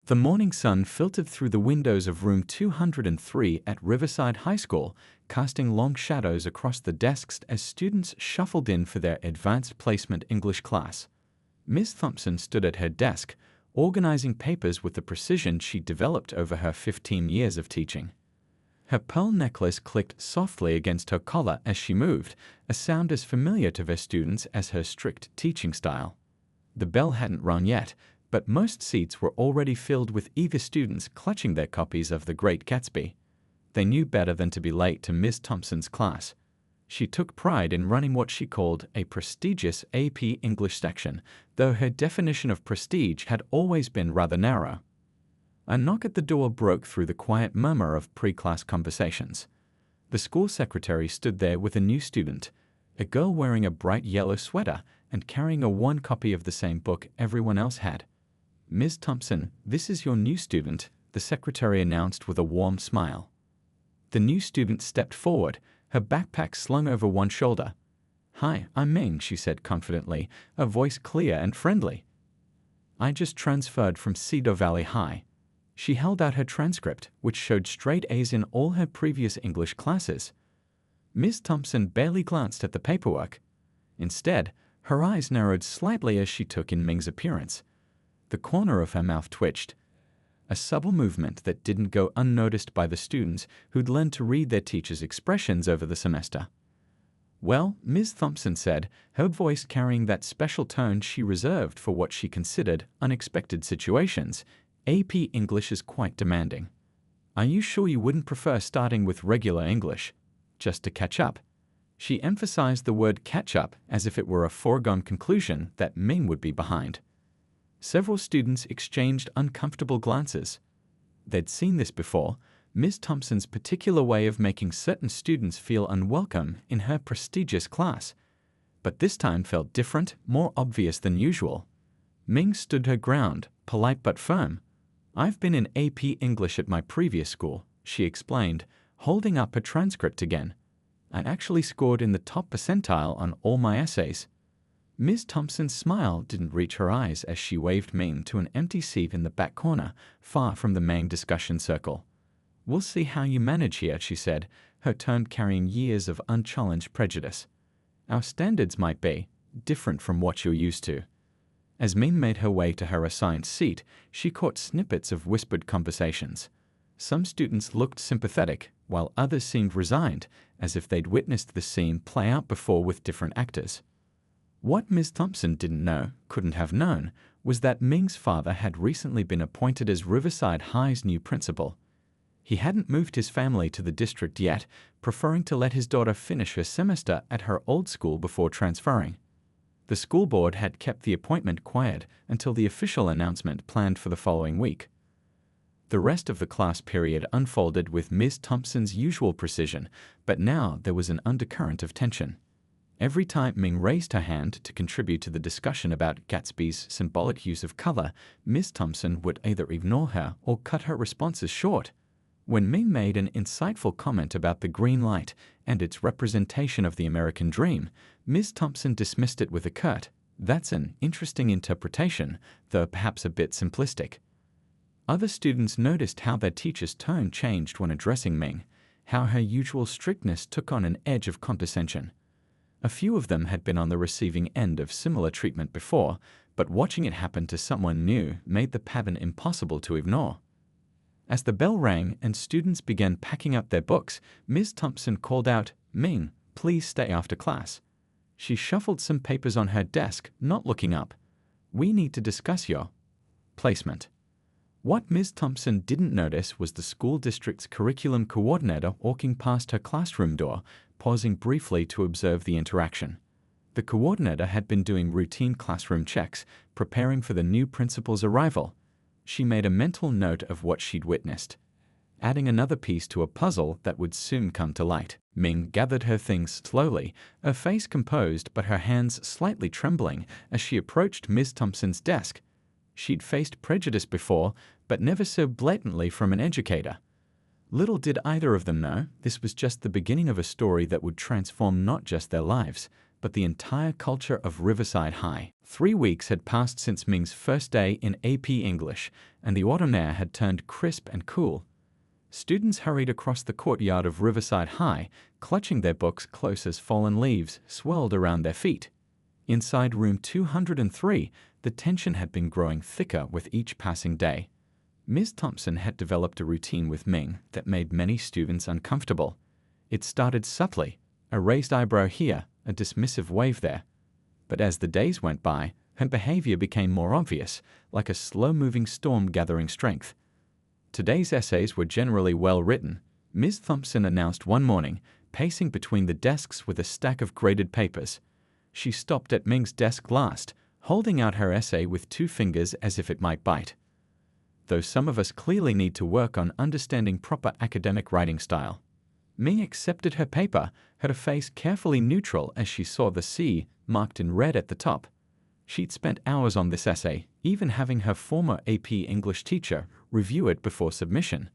The morning sun filtered through the windows of room 203 at Riverside High School, casting long shadows across the desks as students shuffled in for their advanced placement English class. Ms. Thompson stood at her desk, organizing papers with the precision she'd developed over her 15 years of teaching. Her pearl necklace clicked softly against her collar as she moved, a sound as familiar to her students as her strict teaching style. The bell hadn't rung yet, but most seats were already filled with eager students clutching their copies of The Great Gatsby. They knew better than to be late to Ms. Thompson's class. She took pride in running what she called a prestigious AP English section, though her definition of prestige had always been rather narrow. A knock at the door broke through the quiet murmur of pre-class conversations. The school secretary stood there with a new student, a girl wearing a bright yellow sweater and carrying a worn copy of the same book everyone else had. "Ms. Thompson, this is your new student," the secretary announced with a warm smile. The new student stepped forward, her backpack slung over one shoulder. "Hi, I'm Ming," she said confidently, her voice clear and friendly. "I just transferred from Cedar Valley High." She held out her transcript, which showed straight A's in all her previous English classes. Ms. Thompson barely glanced at the paperwork. Instead, her eyes narrowed slightly as she took in Ming's appearance. The corner of her mouth twitched, a subtle movement that didn't go unnoticed by the students who'd learned to read their teachers' expressions over the semester. "Well," Ms. Thompson said, her voice carrying that special tone she reserved for what she considered unexpected situations, "AP English is quite demanding. Are you sure you wouldn't prefer starting with regular English, just to catch up?" She emphasized the word catch up as if it were a foregone conclusion that Ming would be behind. Several students exchanged uncomfortable glances. They'd seen this before, Ms. Thompson's particular way of making certain students feel unwelcome in her prestigious class. But this time felt different, more obvious than usual. Ming stood her ground, polite but firm. "I've been in AP English at my previous school," she explained, holding up her transcript again. "I actually scored in the top percentile on all my essays." Ms. Thompson's smile didn't reach her eyes as she waved Ming to an empty seat in the back corner, far from the main discussion circle. "We'll see how you manage here," she said, her tone carrying years of unchallenged prejudice. "Our standards might be different from what you're used to." As Ming made her way to her assigned seat, she caught snippets of whispered conversations. Some students looked sympathetic, while others seemed resigned, as if they'd witnessed the scene play out before with different actors. What Ms. Thompson didn't know, couldn't have known, was that Ming's father had recently been appointed as Riverside High's new principal. He hadn't moved his family to the district yet, preferring to let his daughter finish her semester at her old school before transferring. The school board had kept the appointment quiet until the official announcement planned for the following week. The rest of the class period unfolded with Ms. Thompson's usual precision, but now there was an undercurrent of tension. Every time Ming raised her hand to contribute to the discussion about Gatsby's symbolic use of color, Ms. Thompson would either ignore her or cut her responses short. When Ming made an insightful comment about the green light and its representation of the American dream, Ms. Thompson dismissed it with a curt, "That's an interesting interpretation, though perhaps a bit simplistic." Other students noticed how their teacher's tone changed when addressing Ming, how her usual strictness took on an edge of condescension. A few of them had been on the receiving end of similar treatment before, but watching it happen to someone new made the pattern impossible to ignore. As the bell rang and students began packing up their books, Ms. Thompson called out, "Ming, please stay after class." She shuffled some papers on her desk, not looking up. "We need to discuss your placement." What Ms. Thompson didn't notice was the school district's curriculum coordinator walking past her classroom door, pausing briefly to observe the interaction. The coordinator had been doing routine classroom checks, preparing for the new principal's arrival. She made a mental note of what she'd witnessed, adding another piece to a puzzle that would soon come to light. Ming gathered her things slowly, her face composed but her hands slightly trembling as she approached Ms. Thompson's desk. She'd faced prejudice before, but never so blatantly from an educator. Little did either of them know this was just the beginning of a story that would transform not just their lives, but the entire culture of Riverside High. 3 weeks had passed since Ming's first day in AP English, and the autumn air had turned crisp and cool. Students hurried across the courtyard of Riverside High, clutching their books close as fallen leaves swirled around their feet. Inside room 203, the tension had been growing thicker with each passing day. Ms. Thompson had developed a routine with Ming that made many students uncomfortable. It started subtly, a raised eyebrow here, a dismissive wave there. But as the days went by, her behavior became more obvious, like a slow-moving storm gathering strength. Today's essays were generally well written, Ms. Thompson announced one morning, pacing between the desks with a stack of graded papers. She stopped at Ming's desk last, holding out her essay with 2 fingers as if it might bite. Though some of us clearly need to work on understanding proper academic writing style. Ming accepted her paper, her face carefully neutral as she saw the C marked in red at the top. She'd spent hours on this essay, even having her former AP English teacher review it before submission.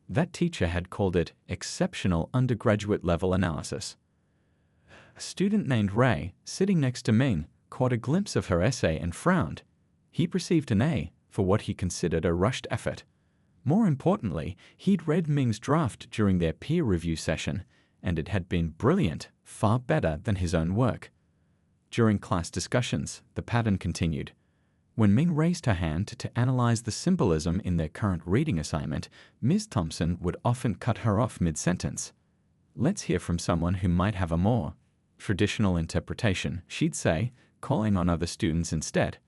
That teacher had called it exceptional undergraduate level analysis. A student named Ray, sitting next to Ming, caught a glimpse of her essay and frowned. He perceived an A for what he considered a rushed effort. More importantly, he'd read Ming's draft during their peer review session, and it had been brilliant, far better than his own work. During class discussions, the pattern continued. When Ming raised her hand to analyze the symbolism in their current reading assignment, Ms. Thompson would often cut her off mid-sentence. "Let's hear from someone who might have a more traditional interpretation," she'd say, calling on other students instead.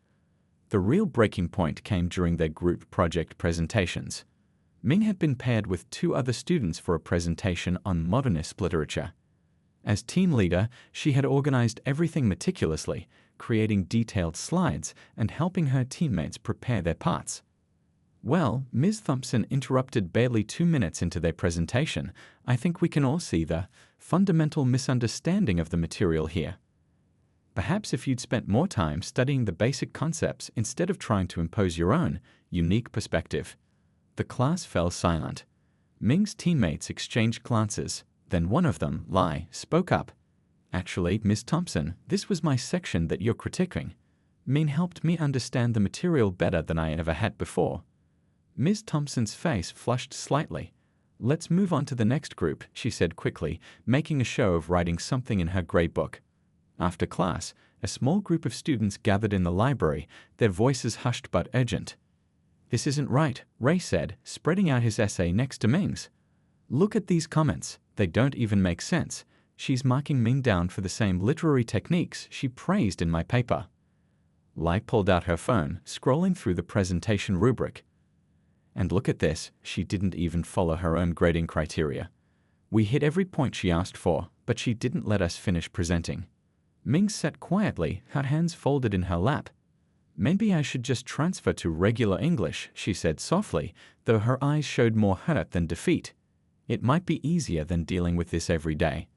The real breaking point came during their group project presentations. Ming had been paired with 2 other students for a presentation on modernist literature. As team leader, she had organized everything meticulously, creating detailed slides and helping her teammates prepare their parts. "Well," Ms. Thompson interrupted barely 2 minutes into their presentation, "I think we can all see the fundamental misunderstanding of the material here. Perhaps if you'd spent more time studying the basic concepts instead of trying to impose your own unique perspective." The class fell silent. Ming's teammates exchanged glances. Then one of them, Lai, spoke up. "Actually, Miss Thompson, this was my section that you're critiquing. Ming helped me understand the material better than I ever had before." Ms. Thompson's face flushed slightly. "Let's move on to the next group," she said quickly, making a show of writing something in her grey book. After class, a small group of students gathered in the library, their voices hushed but urgent. "This isn't right," Ray said, spreading out his essay next to Ming's. "Look at these comments. They don't even make sense. She's marking Ming down for the same literary techniques she praised in my paper." Lai pulled out her phone, scrolling through the presentation rubric. "And look at this, she didn't even follow her own grading criteria. We hit every point she asked for, but she didn't let us finish presenting." Ming sat quietly, her hands folded in her lap. "Maybe I should just transfer to regular English," she said softly, though her eyes showed more hurt than defeat. "It might be easier than dealing with this every day."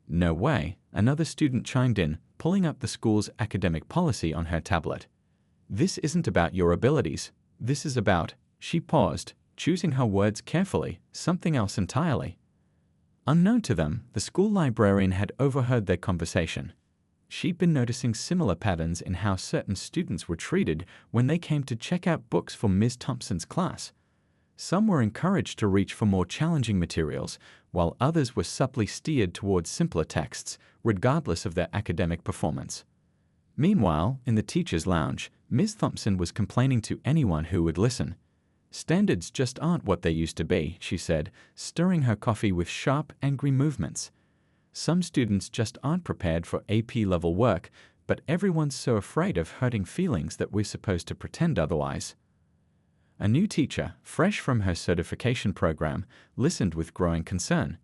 "No way," another student chimed in, pulling up the school's academic policy on her tablet. "This isn't about your abilities. This is about—" She paused, choosing her words carefully, something else entirely. Unknown to them, the school librarian had overheard their conversation. She'd been noticing similar patterns in how certain students were treated when they came to check out books for Ms. Thompson's class. Some were encouraged to reach for more challenging materials, while others were subtly steered towards simpler texts, regardless of their academic performance. Meanwhile, in the teacher's lounge, Ms. Thompson was complaining to anyone who would listen. "Standards just aren't what they used to be," she said, stirring her coffee with sharp, angry movements. "Some students just aren't prepared for AP-level work, but everyone's so afraid of hurting feelings that we're supposed to pretend otherwise." A new teacher, fresh from her certification program, listened with growing concern.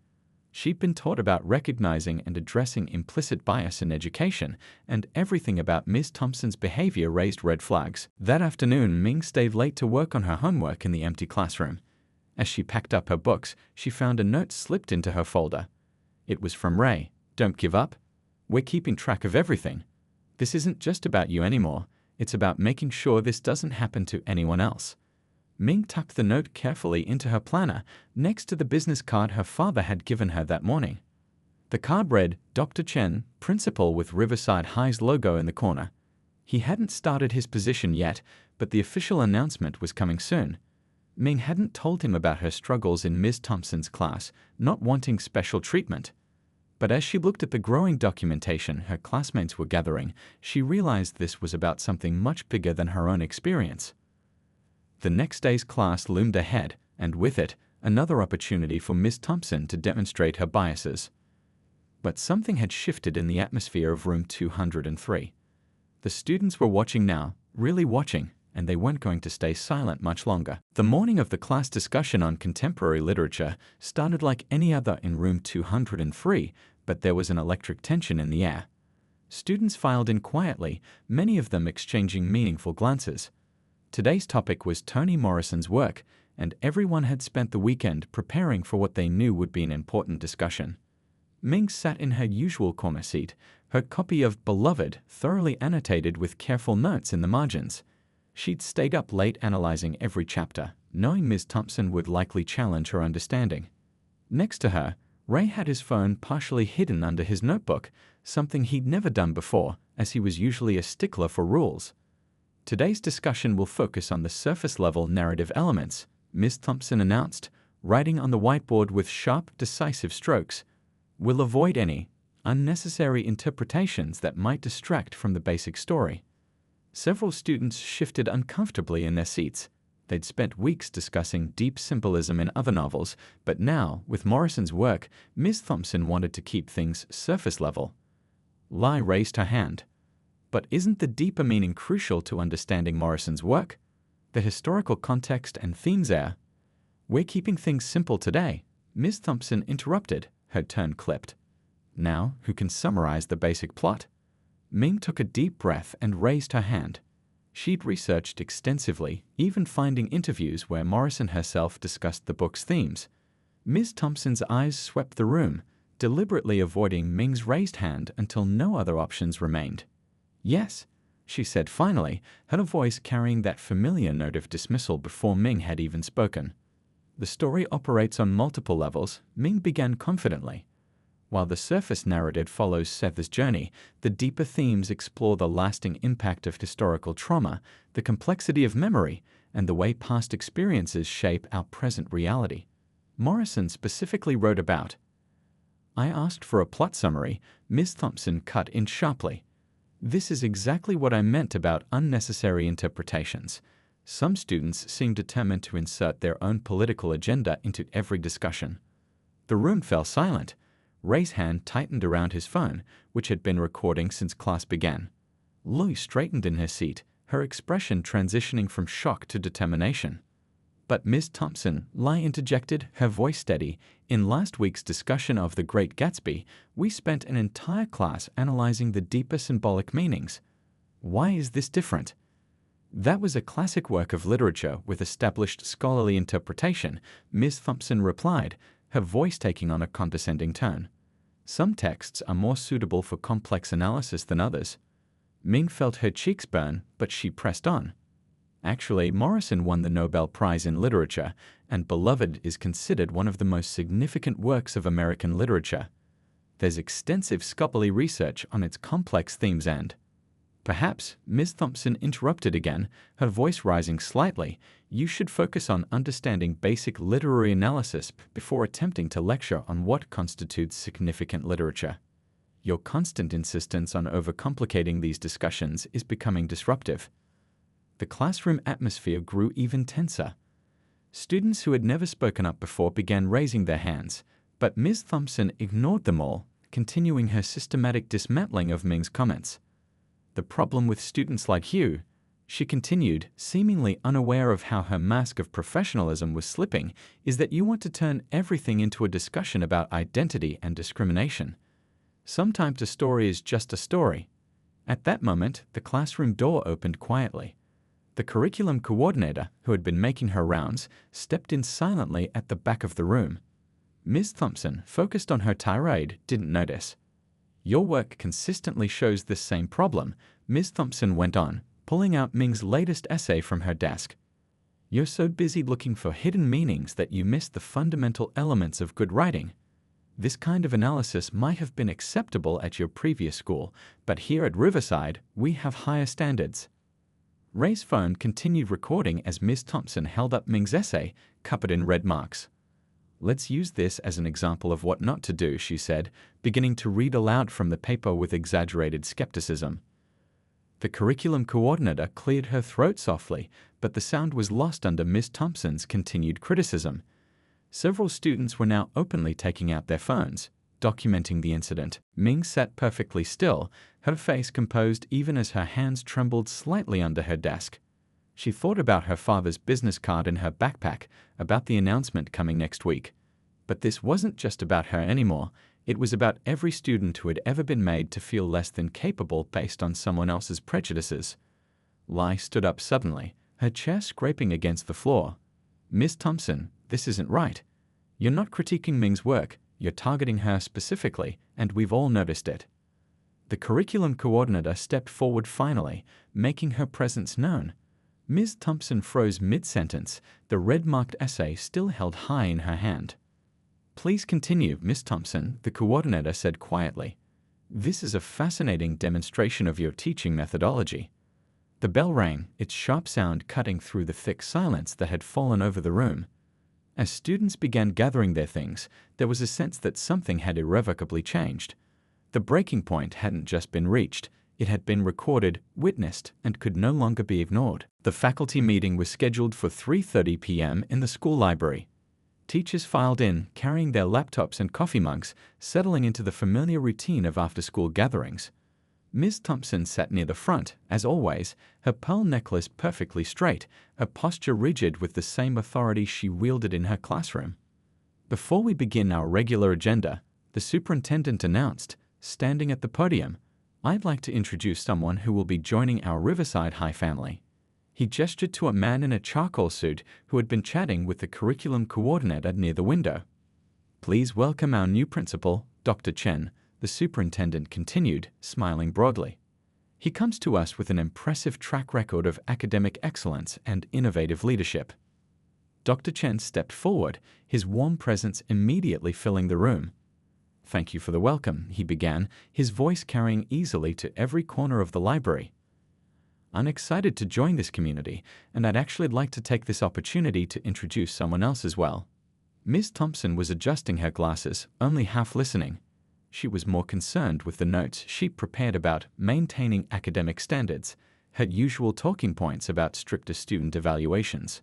She'd been taught about recognizing and addressing implicit bias in education, and everything about Ms. Thompson's behavior raised red flags. That afternoon, Ming stayed late to work on her homework in the empty classroom. As she packed up her books, she found a note slipped into her folder. It was from Ray. "Don't give up. We're keeping track of everything. This isn't just about you anymore. It's about making sure this doesn't happen to anyone else." Ming tucked the note carefully into her planner, next to the business card her father had given her that morning. The card read, Dr. Chen, principal, with Riverside High's logo in the corner. He hadn't started his position yet, but the official announcement was coming soon. Ming hadn't told him about her struggles in Ms. Thompson's class, not wanting special treatment. But as she looked at the growing documentation her classmates were gathering, she realized this was about something much bigger than her own experience. The next day's class loomed ahead, and with it, another opportunity for Ms. Thompson to demonstrate her biases. But something had shifted in the atmosphere of room 203. The students were watching now, really watching, and they weren't going to stay silent much longer. The morning of the class discussion on contemporary literature started like any other in room 203, but there was an electric tension in the air. Students filed in quietly, many of them exchanging meaningful glances. Today's topic was Toni Morrison's work, and everyone had spent the weekend preparing for what they knew would be an important discussion. Ming sat in her usual corner seat, her copy of Beloved thoroughly annotated with careful notes in the margins. She'd stayed up late analyzing every chapter, knowing Ms. Thompson would likely challenge her understanding. Next to her, Ray had his phone partially hidden under his notebook, something he'd never done before, as he was usually a stickler for rules. Today's discussion will focus on the surface-level narrative elements, Ms. Thompson announced, writing on the whiteboard with sharp, decisive strokes. We'll avoid any unnecessary interpretations that might distract from the basic story. Several students shifted uncomfortably in their seats. They'd spent weeks discussing deep symbolism in other novels, but now, with Morrison's work, Ms. Thompson wanted to keep things surface level. Lai raised her hand. But isn't the deeper meaning crucial to understanding Morrison's work? The historical context and themes there. We're keeping things simple today, Ms. Thompson interrupted, her turn clipped. Now, who can summarize the basic plot? Ming took a deep breath and raised her hand. She'd researched extensively, even finding interviews where Morrison herself discussed the book's themes. Ms. Thompson's eyes swept the room, deliberately avoiding Ming's raised hand until no other options remained. Yes, she said finally, her voice carrying that familiar note of dismissal before Ming had even spoken. The story operates on multiple levels, Ming began confidently. While the surface narrative follows Seth's journey, the deeper themes explore the lasting impact of historical trauma, the complexity of memory, and the way past experiences shape our present reality. Morrison specifically wrote about. I asked for a plot summary, Ms. Thompson cut in sharply. This is exactly what I meant about unnecessary interpretations. Some students seem determined to insert their own political agenda into every discussion. The room fell silent. Ray's hand tightened around his phone, which had been recording since class began. Lui straightened in her seat, her expression transitioning from shock to determination. But Ms. Thompson, Lai interjected, her voice steady, in last week's discussion of The Great Gatsby, we spent an entire class analyzing the deeper symbolic meanings. Why is this different? That was a classic work of literature with established scholarly interpretation, Ms. Thompson replied, her voice taking on a condescending tone. Some texts are more suitable for complex analysis than others. Ming felt her cheeks burn, but she pressed on. Actually, Morrison won the Nobel Prize in Literature, and Beloved is considered one of the most significant works of American literature. There's extensive scholarly research on its complex themes and... Perhaps, Ms. Thompson interrupted again, her voice rising slightly, you should focus on understanding basic literary analysis before attempting to lecture on what constitutes significant literature. Your constant insistence on overcomplicating these discussions is becoming disruptive. The classroom atmosphere grew even tenser. Students who had never spoken up before began raising their hands, but Ms. Thompson ignored them all, continuing her systematic dismantling of Ming's comments. The problem with students like you, she continued, seemingly unaware of how her mask of professionalism was slipping, is that you want to turn everything into a discussion about identity and discrimination. Sometimes a story is just a story. At that moment, the classroom door opened quietly. The curriculum coordinator, who had been making her rounds, stepped in silently at the back of the room. Ms. Thompson, focused on her tirade, didn't notice. Your work consistently shows this same problem, Ms. Thompson went on, pulling out Ming's latest essay from her desk. You're so busy looking for hidden meanings that you miss the fundamental elements of good writing. This kind of analysis might have been acceptable at your previous school, but here at Riverside, we have higher standards. Ray's phone continued recording as Ms. Thompson held up Ming's essay, covered in red marks. "Let's use this as an example of what not to do," she said, beginning to read aloud from the paper with exaggerated skepticism. The curriculum coordinator cleared her throat softly, but the sound was lost under Ms. Thompson's continued criticism. Several students were now openly taking out their phones, documenting the incident. Ming sat perfectly still, her face composed even as her hands trembled slightly under her desk. She thought about her father's business card in her backpack, about the announcement coming next week. But this wasn't just about her anymore. It was about every student who had ever been made to feel less than capable based on someone else's prejudices. Lai stood up suddenly, her chair scraping against the floor. "Miss Thompson, this isn't right. You're not critiquing Ming's work, you're targeting her specifically, and we've all noticed it." The curriculum coordinator stepped forward finally, making her presence known. Ms. Thompson froze mid-sentence, the red-marked essay still held high in her hand. "Please continue, Miss Thompson," the coordinator said quietly. "This is a fascinating demonstration of your teaching methodology." The bell rang, its sharp sound cutting through the thick silence that had fallen over the room. As students began gathering their things, there was a sense that something had irrevocably changed. The breaking point hadn't just been reached, it had been recorded, witnessed, and could no longer be ignored. The faculty meeting was scheduled for 3:30 p.m. in the school library. Teachers filed in, carrying their laptops and coffee mugs, settling into the familiar routine of after-school gatherings. Ms. Thompson sat near the front, as always, her pearl necklace perfectly straight, her posture rigid with the same authority she wielded in her classroom. "Before we begin our regular agenda," the superintendent announced, standing at the podium, "I'd like to introduce someone who will be joining our Riverside High family." He gestured to a man in a charcoal suit who had been chatting with the curriculum coordinator near the window. "Please welcome our new principal, Dr. Chen," the superintendent continued, smiling broadly. "He comes to us with an impressive track record of academic excellence and innovative leadership." Dr. Chen stepped forward, his warm presence immediately filling the room. "Thank you for the welcome," he began, his voice carrying easily to every corner of the library. "I'm excited to join this community, and I'd actually like to take this opportunity to introduce someone else as well." Ms. Thompson was adjusting her glasses, only half listening. She was more concerned with the notes she'd prepared about maintaining academic standards, her usual talking points about stricter student evaluations.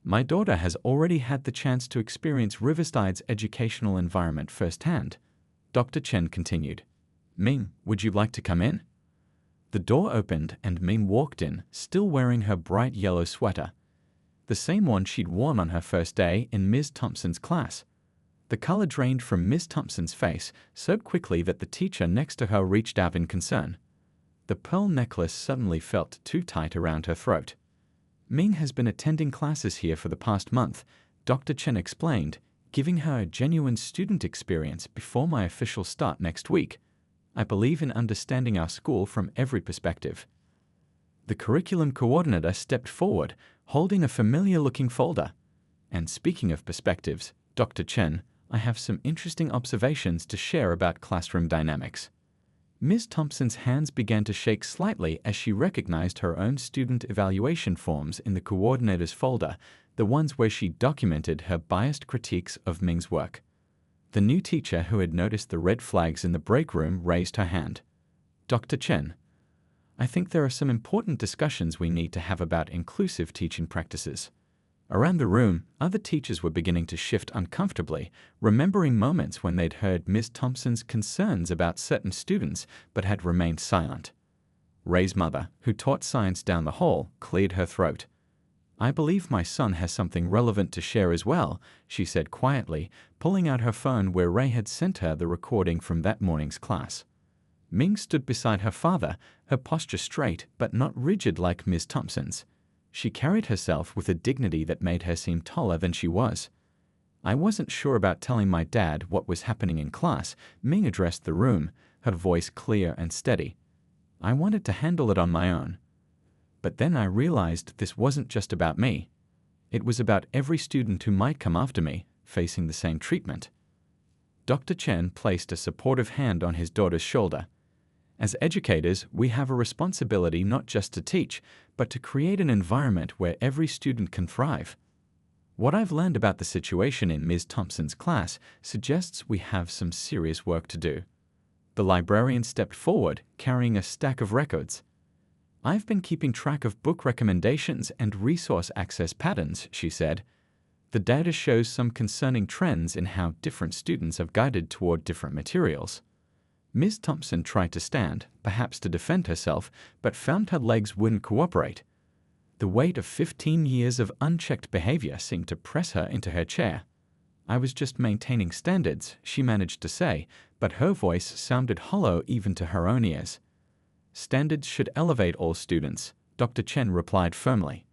"My daughter has already had the chance to experience Riverside's educational environment firsthand," Dr. Chen continued. "Ming, would you like to come in?" The door opened and Ming walked in, still wearing her bright yellow sweater, the same one she'd worn on her first day in Ms. Thompson's class. The color drained from Ms. Thompson's face so quickly that the teacher next to her reached out in concern. The pearl necklace suddenly felt too tight around her throat. "Ming has been attending classes here for the past month," Dr. Chen explained, giving her a genuine student experience before my official start next week. "I believe in understanding our school from every perspective." The curriculum coordinator stepped forward, holding a familiar-looking folder. "And speaking of perspectives, Dr. Chen, I have some interesting observations to share about classroom dynamics." Ms. Thompson's hands began to shake slightly as she recognized her own student evaluation forms in the coordinator's folder, the ones where she documented her biased critiques of Ming's work. The new teacher who had noticed the red flags in the break room raised her hand. "Dr. Chen, I think there are some important discussions we need to have about inclusive teaching practices." Around the room, other teachers were beginning to shift uncomfortably, remembering moments when they'd heard Ms. Thompson's concerns about certain students but had remained silent. Ray's mother, who taught science down the hall, cleared her throat. "I believe my son has something relevant to share as well," she said quietly, pulling out her phone where Ray had sent her the recording from that morning's class. Ming stood beside her father, her posture straight but not rigid like Ms. Thompson's. She carried herself with a dignity that made her seem taller than she was. "I wasn't sure about telling my dad what was happening in class," Ming addressed the room, her voice clear and steady. "I wanted to handle it on my own. But then I realized this wasn't just about me. It was about every student who might come after me, facing the same treatment." Dr. Chen placed a supportive hand on his daughter's shoulder. As educators, we have a responsibility not just to teach, but to create an environment where every student can thrive. What I've learned about the situation in Ms. Thompson's class suggests we have some serious work to do. The librarian stepped forward, carrying a stack of records. I've been keeping track of book recommendations and resource access patterns, she said. The data shows some concerning trends in how different students have guided toward different materials. Ms. Thompson tried to stand, perhaps to defend herself, but found her legs wouldn't cooperate. The weight of 15 years of unchecked behavior seemed to press her into her chair. I was just maintaining standards, she managed to say, but her voice sounded hollow even to her own ears. Standards should elevate all students, Dr. Chen replied firmly.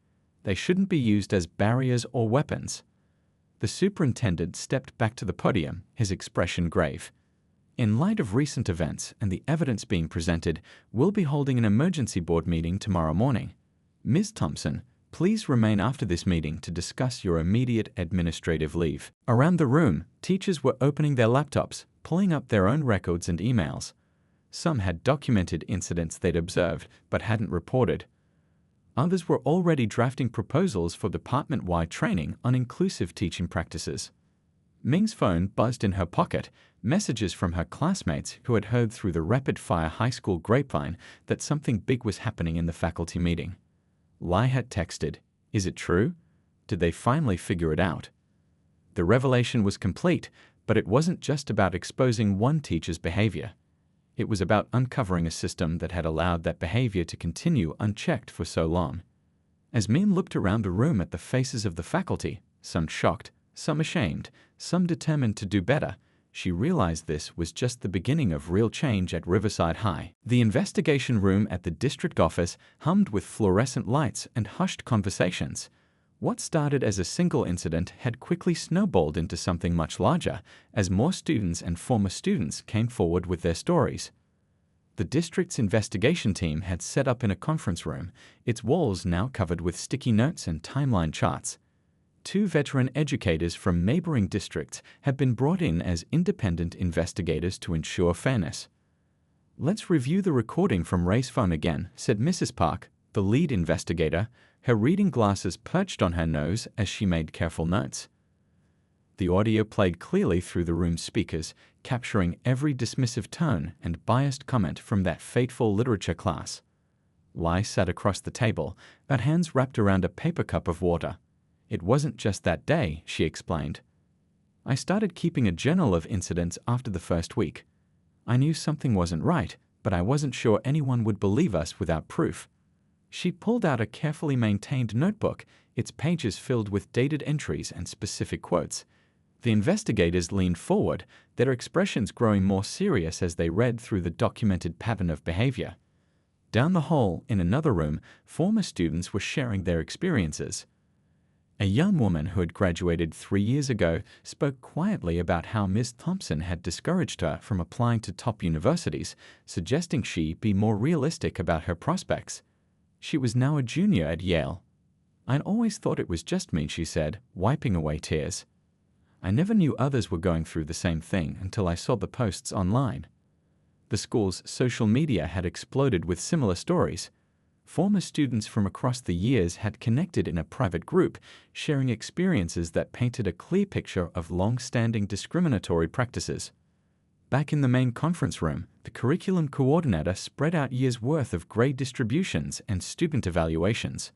They shouldn't be used as barriers or weapons. The superintendent stepped back to the podium, his expression grave. In light of recent events and the evidence being presented, we'll be holding an emergency board meeting tomorrow morning. Ms. Thompson, please remain after this meeting to discuss your immediate administrative leave. Around the room, teachers were opening their laptops, pulling up their own records and emails. Some had documented incidents they'd observed but hadn't reported. Others were already drafting proposals for department-wide training on inclusive teaching practices. Ming's phone buzzed in her pocket, messages from her classmates who had heard through the rapid-fire high school grapevine that something big was happening in the faculty meeting. Lai had texted, "Is it true?" Did they finally figure it out? The revelation was complete, but it wasn't just about exposing one teacher's behavior. It was about uncovering a system that had allowed that behavior to continue unchecked for so long. As Min looked around the room at the faces of the faculty, some shocked, some ashamed, some determined to do better, she realized this was just the beginning of real change at Riverside High. The investigation room at the district office hummed with fluorescent lights and hushed conversations. What started as a single incident had quickly snowballed into something much larger as more students and former students came forward with their stories. The district's investigation team had set up in a conference room, its walls now covered with sticky notes and timeline charts. 2 veteran educators from neighboring districts had been brought in as independent investigators to ensure fairness. "Let's review the recording from Ray's phone again," said Mrs. Park, the lead investigator, her reading glasses perched on her nose as she made careful notes. The audio played clearly through the room's speakers, capturing every dismissive tone and biased comment from that fateful literature class. Lai sat across the table, her hands wrapped around a paper cup of water. "It wasn't just that day," she explained. "I started keeping a journal of incidents after the first week. I knew something wasn't right, but I wasn't sure anyone would believe us without proof." She pulled out a carefully maintained notebook, its pages filled with dated entries and specific quotes. The investigators leaned forward, their expressions growing more serious as they read through the documented pattern of behavior. Down the hall, in another room, former students were sharing their experiences. A young woman who had graduated 3 years ago spoke quietly about how Ms. Thompson had discouraged her from applying to top universities, suggesting she be more realistic about her prospects. She was now a junior at Yale. "I'd always thought it was just me," she said, wiping away tears. "I never knew others were going through the same thing until I saw the posts online." The school's social media had exploded with similar stories. Former students from across the years had connected in a private group, sharing experiences that painted a clear picture of long-standing discriminatory practices. Back in the main conference room, the curriculum coordinator spread out years' worth of grade distributions and student evaluations.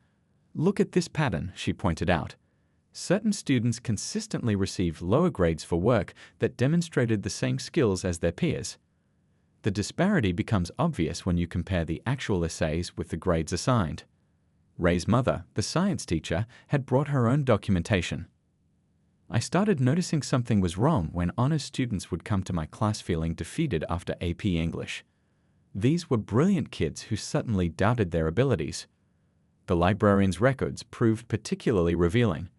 "Look at this pattern," she pointed out. Certain students consistently received lower grades for work that demonstrated the same skills as their peers. The disparity becomes obvious when you compare the actual essays with the grades assigned. Ray's mother, the science teacher, had brought her own documentation. "I started noticing something was wrong when honors students would come to my class feeling defeated after AP English. These were brilliant kids who suddenly doubted their abilities." The librarian's records proved particularly revealing.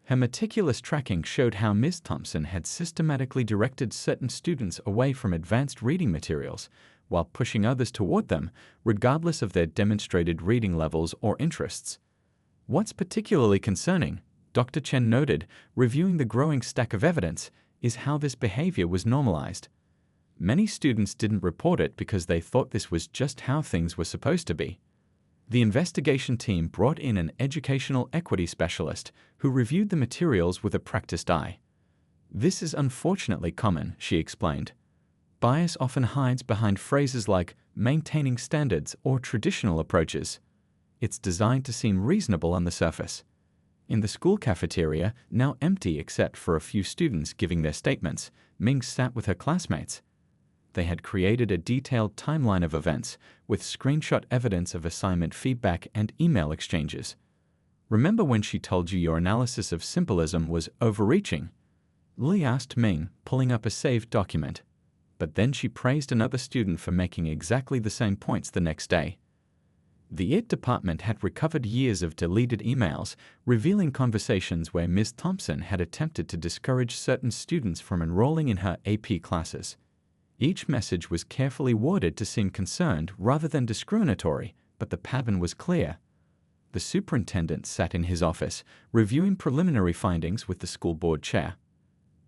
Her meticulous tracking showed how Ms. Thompson had systematically directed certain students away from advanced reading materials, while pushing others toward them, regardless of their demonstrated reading levels or interests. "What's particularly concerning," Dr. Chen noted, reviewing the growing stack of evidence, is how this behavior was normalized. Many students didn't report it because they thought this was just how things were supposed to be. The investigation team brought in an educational equity specialist who reviewed the materials with a practiced eye. This is unfortunately common, she explained. Bias often hides behind phrases like maintaining standards or traditional approaches. It's designed to seem reasonable on the surface. In the school cafeteria, now empty except for a few students giving their statements, Ming sat with her classmates. They had created a detailed timeline of events with screenshot evidence of assignment feedback and email exchanges. Remember when she told you your analysis of symbolism was overreaching? Li asked Ming, pulling up a saved document. But then she praised another student for making exactly the same points the next day. The IT department had recovered years of deleted emails, revealing conversations where Ms. Thompson had attempted to discourage certain students from enrolling in her AP classes. Each message was carefully worded to seem concerned rather than discriminatory, but the pattern was clear. The superintendent sat in his office, reviewing preliminary findings with the school board chair.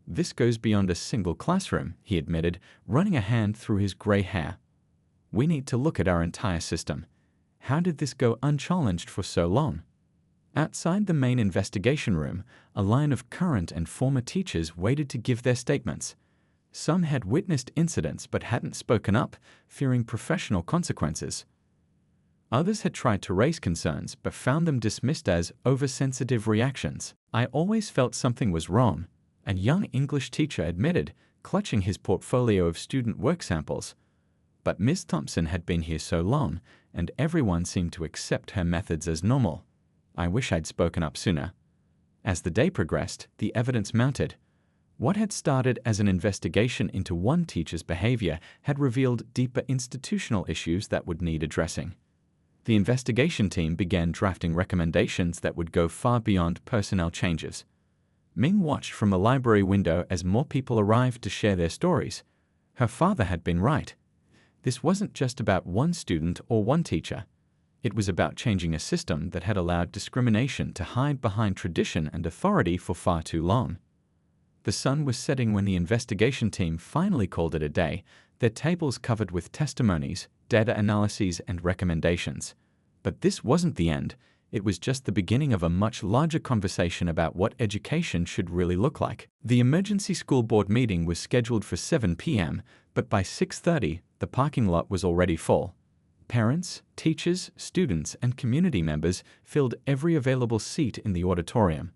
"This goes beyond a single classroom," he admitted, running a hand through his gray hair. "We need to look at our entire system. How did this go unchallenged for so long?" Outside the main investigation room, a line of current and former teachers waited to give their statements. Some had witnessed incidents but hadn't spoken up, fearing professional consequences. Others had tried to raise concerns but found them dismissed as oversensitive reactions. "I always felt something was wrong," a young English teacher admitted, clutching his portfolio of student work samples. But Ms. Thompson had been here so long, and everyone seemed to accept her methods as normal. "I wish I'd spoken up sooner." As the day progressed, the evidence mounted. What had started as an investigation into one teacher's behavior had revealed deeper institutional issues that would need addressing. The investigation team began drafting recommendations that would go far beyond personnel changes. Ming watched from a library window as more people arrived to share their stories. Her father had been right. This wasn't just about one student or one teacher. It was about changing a system that had allowed discrimination to hide behind tradition and authority for far too long. The sun was setting when the investigation team finally called it a day, their tables covered with testimonies, data analyses, and recommendations. But this wasn't the end. It was just the beginning of a much larger conversation about what education should really look like. The emergency school board meeting was scheduled for 7 p.m., but by 6:30, the parking lot was already full. Parents, teachers, students, and community members filled every available seat in the auditorium.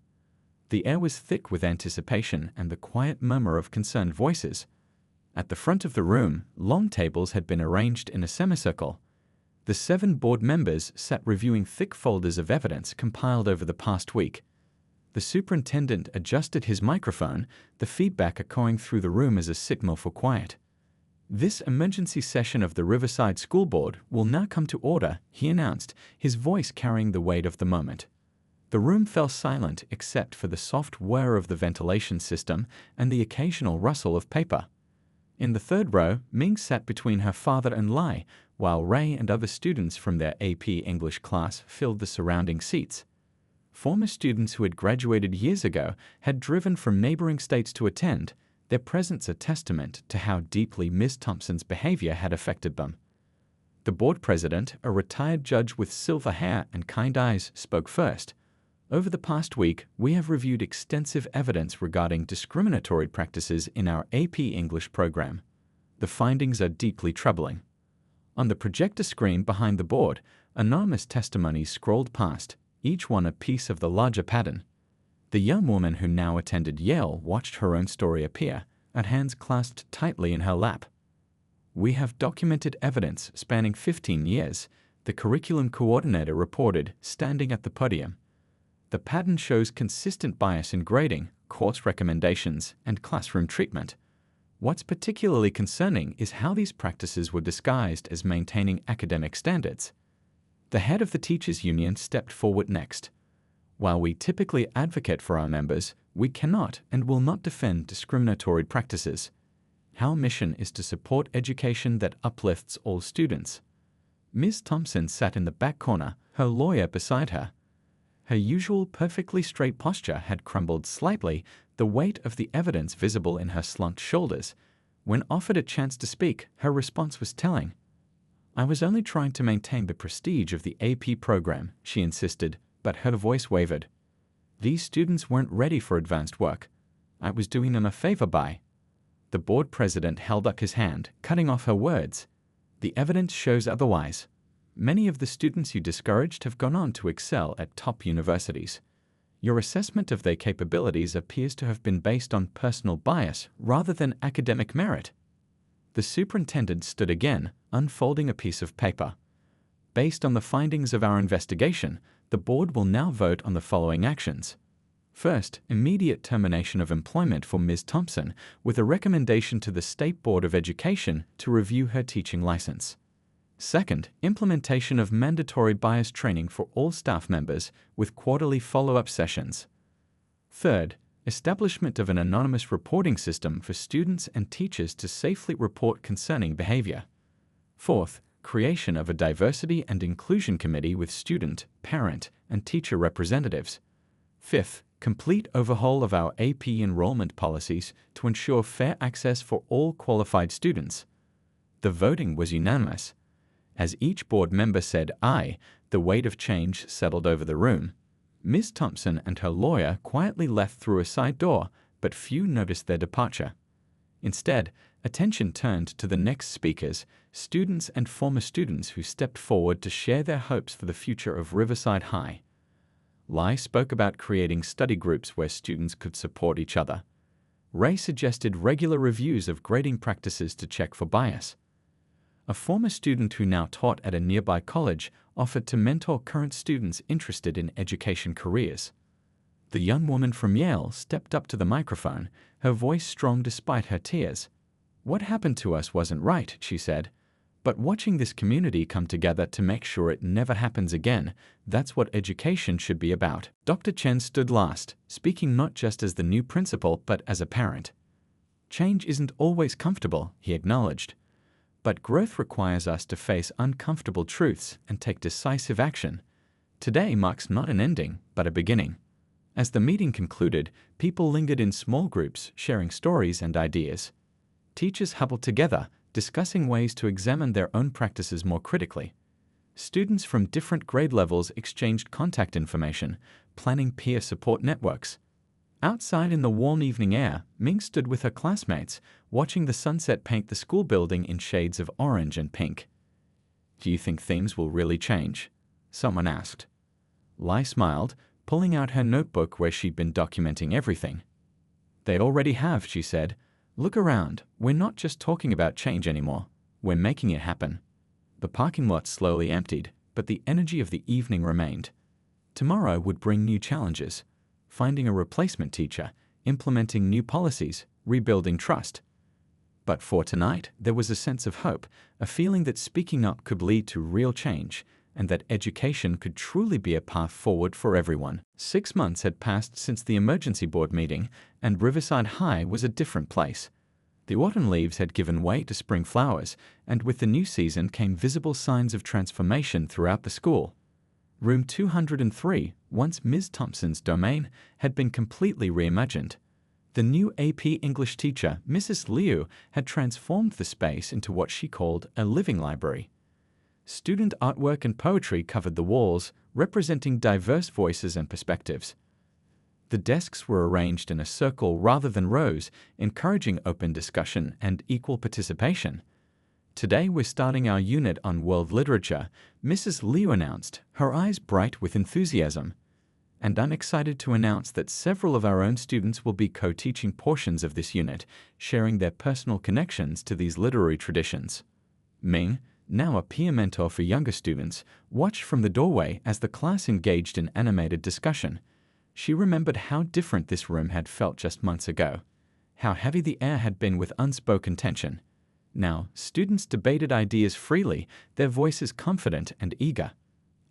The air was thick with anticipation and the quiet murmur of concerned voices. At the front of the room, long tables had been arranged in a semicircle. The 7 board members sat reviewing thick folders of evidence compiled over the past week. The superintendent adjusted his microphone, the feedback echoing through the room as a signal for quiet. "This emergency session of the Riverside School Board will now come to order," he announced, his voice carrying the weight of the moment. The room fell silent except for the soft whir of the ventilation system and the occasional rustle of paper. In the third row, Ming sat between her father and Lai, while Ray and other students from their AP English class filled the surrounding seats. Former students who had graduated years ago had driven from neighboring states to attend, their presence a testament to how deeply Ms. Thompson's behavior had affected them. The board president, a retired judge with silver hair and kind eyes, spoke first. "Over the past week, we have reviewed extensive evidence regarding discriminatory practices in our AP English program. The findings are deeply troubling." On the projector screen behind the board, anonymous testimonies scrolled past, each one a piece of the larger pattern. The young woman who now attended Yale watched her own story appear, her hands clasped tightly in her lap. "We have documented evidence spanning 15 years, the curriculum coordinator reported, standing at the podium. The pattern shows consistent bias in grading, course recommendations, and classroom treatment. What's particularly concerning is how these practices were disguised as maintaining academic standards." The head of the teachers' union stepped forward next. "While we typically advocate for our members, we cannot and will not defend discriminatory practices. Our mission is to support education that uplifts all students." Ms. Thompson sat in the back corner, her lawyer beside her. Her usual perfectly straight posture had crumbled slightly, the weight of the evidence visible in her slumped shoulders. When offered a chance to speak, her response was telling. "I was only trying to maintain the prestige of the AP program," she insisted, but her voice wavered. "These students weren't ready for advanced work. I was doing them a favor by—" The board president held up his hand, cutting off her words. "The evidence shows otherwise. Many of the students you discouraged have gone on to excel at top universities. Your assessment of their capabilities appears to have been based on personal bias rather than academic merit." The superintendent stood again, unfolding a piece of paper. "Based on the findings of our investigation, the board will now vote on the following actions. First, immediate termination of employment for Ms. Thompson, with a recommendation to the State Board of Education to review her teaching license. Second, implementation of mandatory bias training for all staff members with quarterly follow-up sessions. Third, establishment of an anonymous reporting system for students and teachers to safely report concerning behavior. Fourth, creation of a diversity and inclusion committee with student, parent, and teacher representatives. Fifth, complete overhaul of our AP enrollment policies to ensure fair access for all qualified students." The voting was unanimous. As each board member said aye, the weight of change settled over the room. Ms. Thompson and her lawyer quietly left through a side door, but few noticed their departure. Instead, attention turned to the next speakers, students and former students who stepped forward to share their hopes for the future of Riverside High. Lai spoke about creating study groups where students could support each other. Ray suggested regular reviews of grading practices to check for bias. A former student who now taught at a nearby college offered to mentor current students interested in education careers. The young woman from Yale stepped up to the microphone, her voice strong despite her tears. "What happened to us wasn't right," she said. "But watching this community come together to make sure it never happens again, that's what education should be about." Dr. Chen stood last, speaking not just as the new principal but as a parent. "Change isn't always comfortable," he acknowledged. "But growth requires us to face uncomfortable truths and take decisive action. Today marks not an ending, but a beginning." As the meeting concluded, people lingered in small groups, sharing stories and ideas. Teachers huddled together, discussing ways to examine their own practices more critically. Students from different grade levels exchanged contact information, planning peer support networks. Outside in the warm evening air, Ming stood with her classmates, watching the sunset paint the school building in shades of orange and pink. "Do you think things will really change?" someone asked. Lai smiled, pulling out her notebook where she'd been documenting everything. "They already have," she said. "Look around. We're not just talking about change anymore. We're making it happen." The parking lot slowly emptied, but the energy of the evening remained. Tomorrow would bring new challenges. Finding a replacement teacher, implementing new policies, rebuilding trust. But for tonight, there was a sense of hope, a feeling that speaking up could lead to real change, and that education could truly be a path forward for everyone. 6 months had passed since the emergency board meeting, and Riverside High was a different place. The autumn leaves had given way to spring flowers, and with the new season came visible signs of transformation throughout the school. Room 203, once Ms. Thompson's domain, had been completely reimagined. The new AP English teacher, Mrs. Liu, had transformed the space into what she called a living library. Student artwork and poetry covered the walls, representing diverse voices and perspectives. The desks were arranged in a circle rather than rows, encouraging open discussion and equal participation. "Today we're starting our unit on world literature," Mrs. Liu announced, her eyes bright with enthusiasm. "And I'm excited to announce that several of our own students will be co-teaching portions of this unit, sharing their personal connections to these literary traditions." Ming, now a peer mentor for younger students, watched from the doorway as the class engaged in animated discussion. She remembered how different this room had felt just months ago, how heavy the air had been with unspoken tension. Now, students debated ideas freely, their voices confident and eager.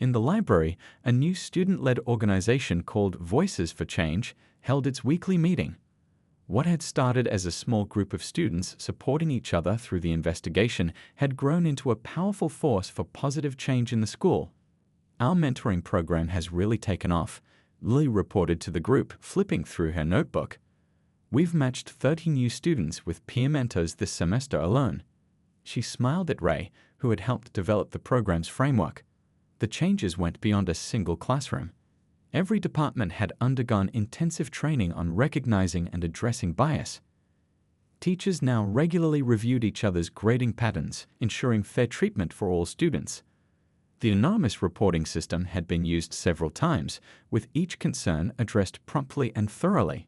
In the library, a new student-led organization called Voices for Change held its weekly meeting. What had started as a small group of students supporting each other through the investigation had grown into a powerful force for positive change in the school. "Our mentoring program has really taken off," Lily reported to the group, flipping through her notebook. We've matched 30 new students with peer mentors this semester alone. She smiled at Ray, who had helped develop the program's framework. The changes went beyond a single classroom. Every department had undergone intensive training on recognizing and addressing bias. Teachers now regularly reviewed each other's grading patterns, ensuring fair treatment for all students. The anonymous reporting system had been used several times, with each concern addressed promptly and thoroughly.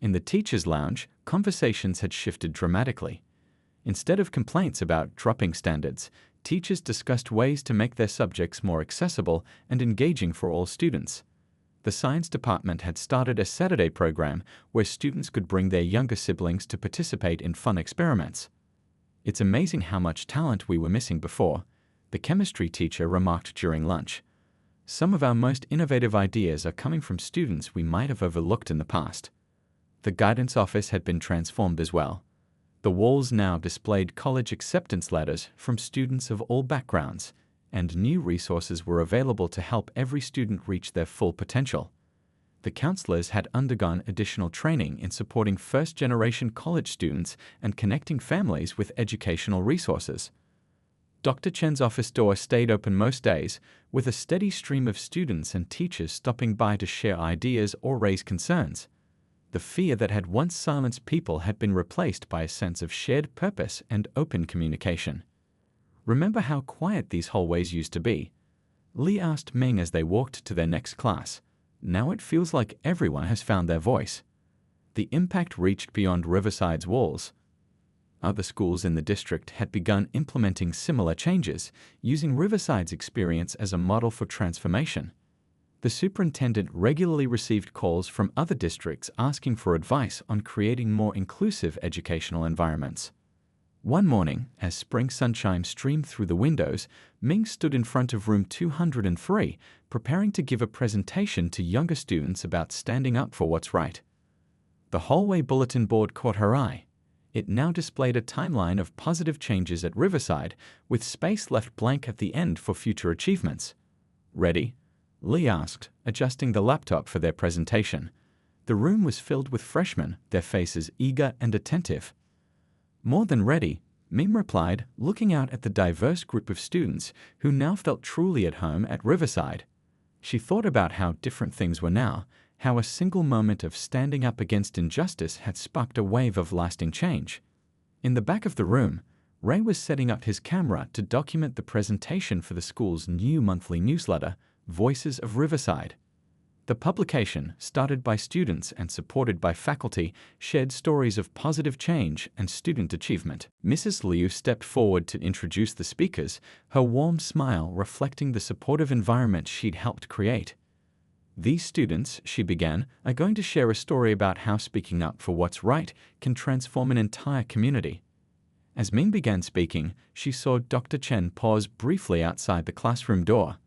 In the teachers' lounge, conversations had shifted dramatically. Instead of complaints about dropping standards, teachers discussed ways to make their subjects more accessible and engaging for all students. The science department had started a Saturday program where students could bring their younger siblings to participate in fun experiments. "It's amazing how much talent we were missing before," the chemistry teacher remarked during lunch. "Some of our most innovative ideas are coming from students we might have overlooked in the past." The guidance office had been transformed as well. The walls now displayed college acceptance letters from students of all backgrounds, and new resources were available to help every student reach their full potential. The counselors had undergone additional training in supporting first-generation college students and connecting families with educational resources. Dr. Chen's office door stayed open most days, with a steady stream of students and teachers stopping by to share ideas or raise concerns. The fear that had once silenced people had been replaced by a sense of shared purpose and open communication. "Remember how quiet these hallways used to be?" Lee asked Ming as they walked to their next class. "Now it feels like everyone has found their voice." The impact reached beyond Riverside's walls. Other schools in the district had begun implementing similar changes, using Riverside's experience as a model for transformation. The superintendent regularly received calls from other districts asking for advice on creating more inclusive educational environments. One morning, as spring sunshine streamed through the windows, Ming stood in front of room 203, preparing to give a presentation to younger students about standing up for what's right. The hallway bulletin board caught her eye. It now displayed a timeline of positive changes at Riverside, with space left blank at the end for future achievements. "Ready?" Lee asked, adjusting the laptop for their presentation. The room was filled with freshmen, their faces eager and attentive. "More than ready," Ming replied, looking out at the diverse group of students who now felt truly at home at Riverside. She thought about how different things were now, how a single moment of standing up against injustice had sparked a wave of lasting change. In the back of the room, Ray was setting up his camera to document the presentation for the school's new monthly newsletter, Voices of Riverside. The publication, started by students and supported by faculty, shared stories of positive change and student achievement. Mrs. Liu stepped forward to introduce the speakers, her warm smile reflecting the supportive environment she'd helped create. "These students," she began, "are going to share a story about how speaking up for what's right can transform an entire community." As Ming began speaking, she saw Dr. Chen pause briefly outside the classroom door.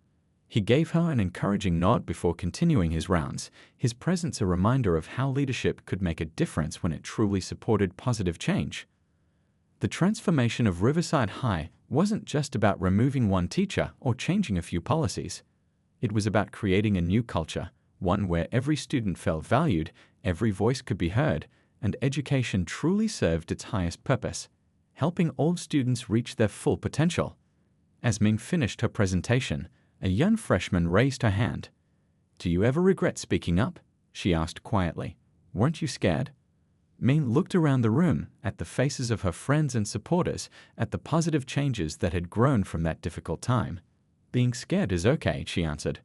He gave her an encouraging nod before continuing his rounds, his presence a reminder of how leadership could make a difference when it truly supported positive change. The transformation of Riverside High wasn't just about removing one teacher or changing a few policies. It was about creating a new culture, one where every student felt valued, every voice could be heard, and education truly served its highest purpose, helping all students reach their full potential. As Ming finished her presentation, a young freshman raised her hand. "Do you ever regret speaking up?" she asked quietly. "Weren't you scared?" Ming looked around the room, at the faces of her friends and supporters, at the positive changes that had grown from that difficult time. "Being scared is okay," she answered.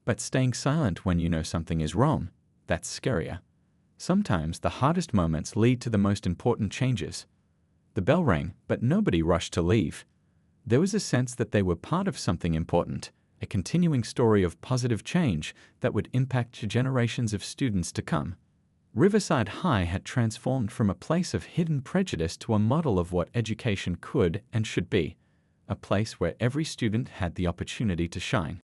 "But staying silent when you know something is wrong, that's scarier. Sometimes the hardest moments lead to the most important changes." The bell rang, but nobody rushed to leave. There was a sense that they were part of something important, a continuing story of positive change that would impact generations of students to come. Riverside High had transformed from a place of hidden prejudice to a model of what education could and should be, a place where every student had the opportunity to shine.